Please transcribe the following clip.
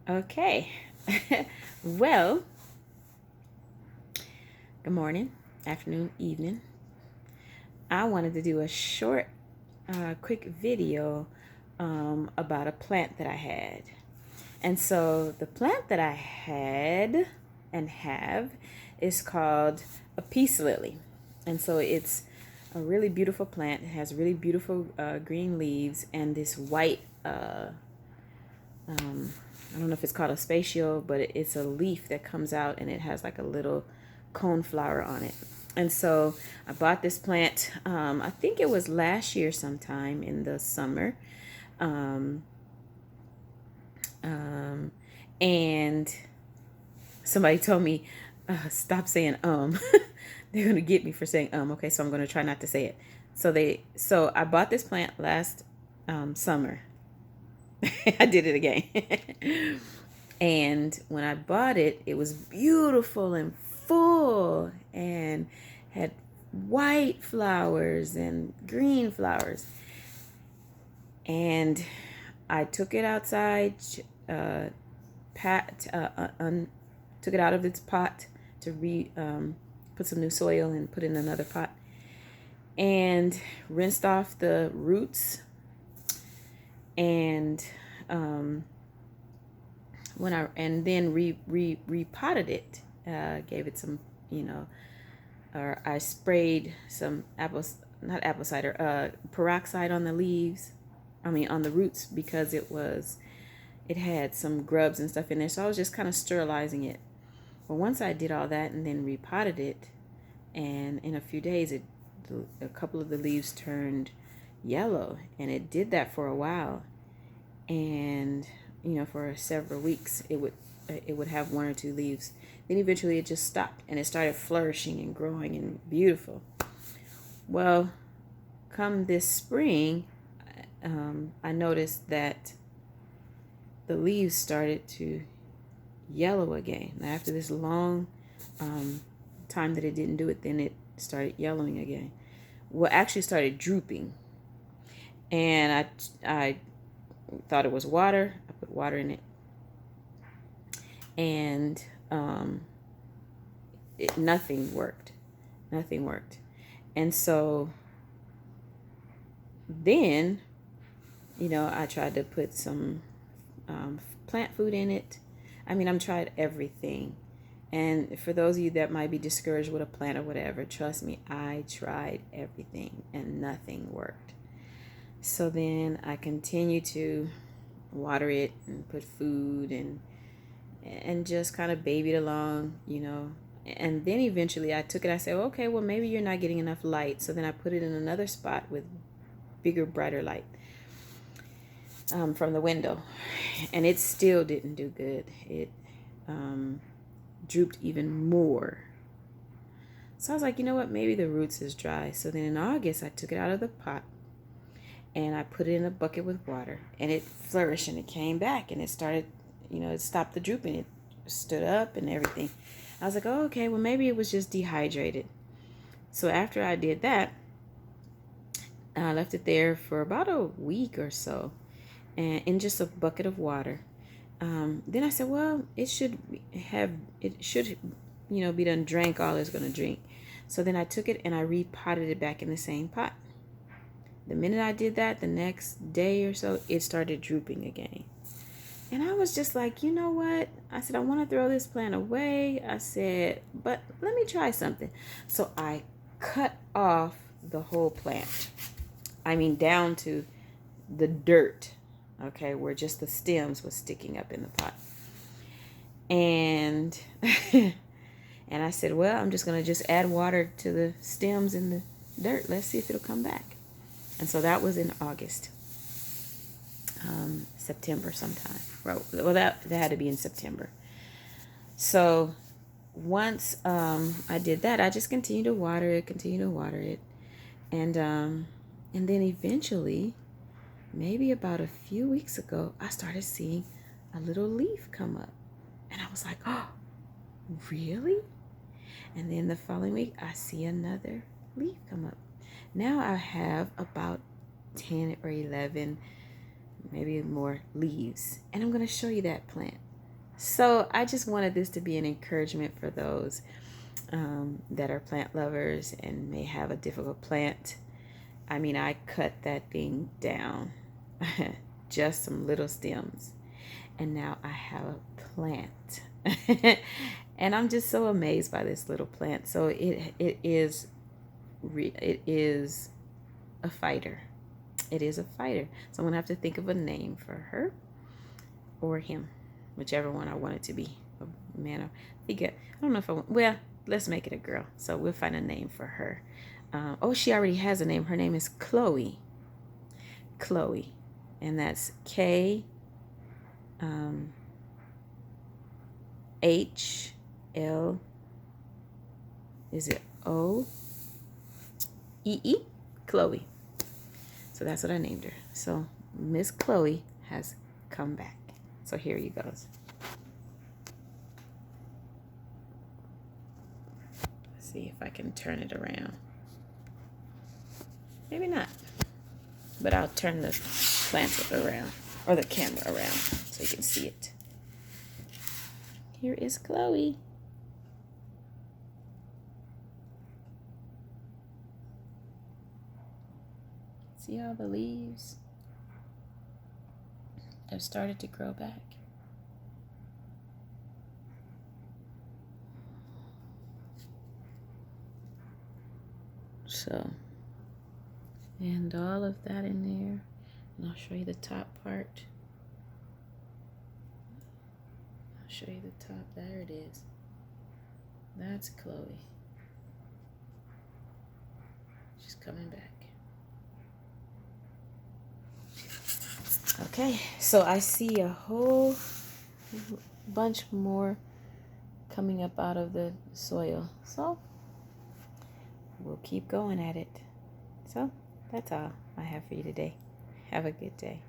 Okay. Well, good morning, afternoon, evening. I wanted to do a short, quick video about a plant that I had. And so the plant that I had and have is called a peace lily. And so it's a really beautiful plant. It has really beautiful green leaves and this white I don't know if it's called a spatial, but it's a leaf that comes out and it has like a little cone flower on it. And so I bought this plant, I think it was last year sometime in the summer. Um, um, and somebody told me, stop saying, they're going to get me for saying, okay, so I'm going to try not to say it. So I bought this plant last summer. I did it again. And when I bought it, it was beautiful and full and had white flowers and green flowers. And I took it outside, took it out of its pot to put some new soil and put it in another pot, and rinsed off the roots. And then repotted it, gave it some, or I sprayed some not apple cider, peroxide on the leaves. On the roots, because it had some grubs and stuff in there. So I was just kind of sterilizing it. But once I did all that and then repotted it, and in a few days, a couple of the leaves turned yellow, and it did that for a while. And for several weeks it would have one or two leaves. Then eventually it just stopped and it started flourishing and growing and beautiful. Well, come this spring, I noticed that the leaves started to yellow again. Now, after this long time that it didn't do it, then it started yellowing again. Well, actually started drooping. And I thought it was water. I put water in it, and nothing worked. Nothing worked. And so then, I tried to put some plant food in it. I'm tried everything. And for those of you that might be discouraged with a plant or whatever, trust me, I tried everything and nothing worked. So then I continued to water it and put food and just kind of baby it along, And then eventually I took it. I said, okay, well, maybe you're not getting enough light. So then I put it in another spot with bigger, brighter light from the window. And it still didn't do good. It drooped even more. So I was like, you know what? Maybe the roots is dry. So then in August, I took it out of the pot and I put it in a bucket with water, and it flourished and it came back and it started, it stopped the drooping. It stood up and everything. I was like, oh, okay, well, maybe it was just dehydrated. So after I did that, I left it there for about a week or so, and in just a bucket of water. Then I said, well, it should, be done drank all it's going to drink. So then I took it and I repotted it back in the same pot. The minute I did that, the next day or so, it started drooping again. And I was just like, you know what? I said, I want to throw this plant away. I said, but let me try something. So I cut off the whole plant. Down to the dirt, okay, where just the stems was sticking up in the pot. And and I said, well, I'm just going to just add water to the stems in the dirt. Let's see if it'll come back. And so that was in August, September sometime. Well, that had to be in September. So once I did that, I just continued to water it. And then eventually, maybe about a few weeks ago, I started seeing a little leaf come up. And I was like, oh, really? And then the following week, I see another leaf come up. Now I have about 10 or 11, maybe more leaves. And I'm going to show you that plant. So I just wanted this to be an encouragement for those that are plant lovers and may have a difficult plant. I mean, I cut that thing down, just some little stems, and now I have a plant. And I'm just so amazed by this little plant. So it is a fighter. It is a fighter. So I'm gonna have to think of a name for her or him, whichever one I want it to be. A man or I don't know if I want. Well, let's make it a girl. So we'll find a name for her. Oh, she already has a name. Her name is Khloee. Khloee, and that's H-L. Is it O-E-E? Khloee. So that's what I named her. So Miss Khloee has come back. So here you goes. Let's see if I can turn it around. Maybe not. But I'll turn the plant around, or the camera around, so you can see it. Here is Khloee. See all the leaves have started to grow back. So, and all of that in there. And I'll show you the top part. I'll show you the top. There it is. That's Khloee. She's coming back. Okay, so I see a whole bunch more coming up out of the soil. So we'll keep going at it. So that's all I have for you today. Have a good day.